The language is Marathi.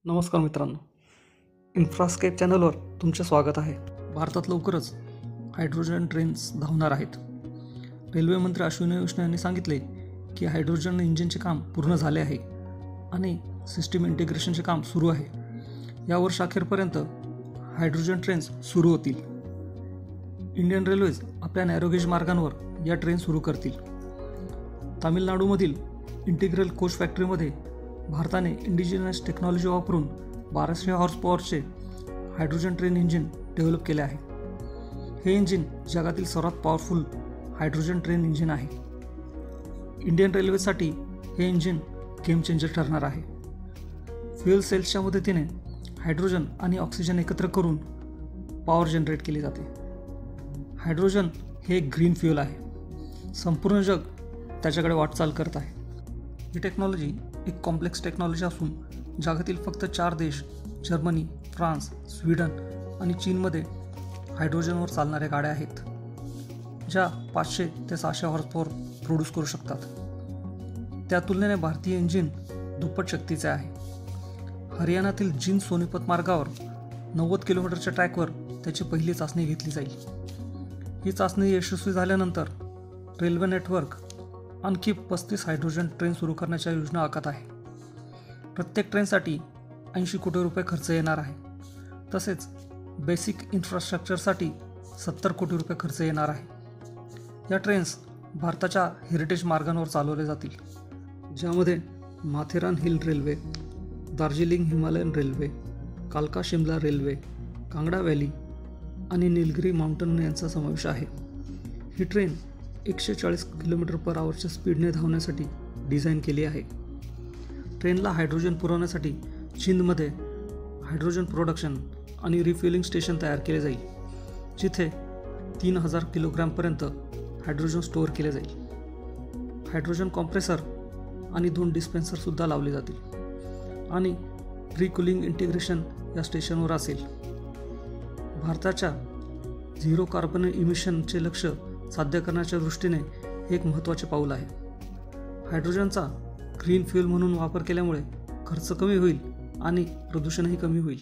नमस्कार मित्रांनो, इन्फ्रास्केप चॅनलवर तुमचे स्वागत आहे. भारतात लवकरच हायड्रोजन ट्रेन्स धावणार आहेत. रेल्वे मंत्री अश्विनी वैष्णव यांनी सांगितले की हायड्रोजन इंजिनचे काम पूर्ण झाले आहे आणि सिस्टीम इंटिग्रेशनचे काम सुरू आहे. या वर्षाअखेरपर्यंत हायड्रोजन ट्रेन्स सुरू होतील. इंडियन रेल्वेज आपल्या नॅरोगेज मार्गांवर या ट्रेन सुरू करतील. तामिळनाडूमधील इंटिग्रल कोच फॅक्टरीमध्ये भारताने इंडिजिनस टेक्नॉलॉजी वापरून 1200 हॉर्स पॉवरचे हायड्रोजन ट्रेन इंजिन डेव्हलप केले आहे. हे इंजिन जगातील सर्वात पॉवरफुल हायड्रोजन ट्रेन इंजिन आहे. इंडियन रेल्वेसाठी हे इंजिन गेम चेंजर ठरणार आहे. फ्युएल सेल्सच्या मदतीने हायड्रोजन आणि ऑक्सिजन एकत्र करून पॉवर जनरेट केली जाते. हायड्रोजन हे एक ग्रीन फ्युएल आहे. संपूर्ण जग त्याच्याकडे वाटचाल करत आहे. ही टेक्नॉलॉजी एक कॉम्प्लेक्स टेक्नॉलॉजी असून जगातील फक्त 4 देश जर्मनी, फ्रान्स, स्वीडन आणि चीनमध्ये हायड्रोजनवर चालणाऱ्या गाड्या आहेत, ज्या 500 ते 600 हॉर्स पॉवर प्रोड्यूस करू शकतात. त्या तुलनेने भारतीय इंजिन दुप्पट शक्तीचे आहे. हरियाणातील जिंद सोनीपत मार्गावर 90 किलोमीटरच्या ट्रॅकवर त्याची पहिली चाचणी घेतली जाईल. ही चाचणी यशस्वी झाल्यानंतर रेल्वे नेटवर्क आणखी 35 हायड्रोजन ट्रेन सुरू करण्याच्या योजना आखत आहे. प्रत्येक ट्रेनसाठी 80 कोटी रुपये खर्च येणार आहे. तसेच बेसिक इन्फ्रास्ट्रक्चरसाठी 70 कोटी रुपये खर्च येणार आहे. या ट्रेन्स भारताच्या हेरिटेज मार्गांवर चालवले जातील, ज्यामध्ये Matheran hill railway, Darjeeling Himalayan railway, कालका शिमला रेल्वे, कांगडा व्हॅली आणि निलगिरी माउंटन यांचा समावेश आहे. ही ट्रेन 140 km/hच्या स्पीडने धावण्यासाठी डिझाईन केली आहे. ट्रेनला हायड्रोजन पुरवण्यासाठी चीनमध्ये हायड्रोजन प्रोडक्शन आणि रिफ्युएलिंग स्टेशन तयार केले जाईल, जिथे 3000 किलोग्रॅमपर्यंत हायड्रोजन स्टोअर केले जाईल. हायड्रोजन कॉम्प्रेसर आणि 2 डिस्पेन्सरसुद्धा लावले जातील आणि प्री-कूलिंग इंटिग्रेशन या स्टेशनवर असेल. भारताच्या झिरो कार्बन इमिशनचे लक्ष्य साध्य करण्याच्या दृष्टीने एक महत्त्वाचे पाऊल आहे. हायड्रोजनचा ग्रीन फ्युएल म्हणून वापर केल्यामुळे खर्च कमी होईल आणि प्रदूषणही कमी होईल.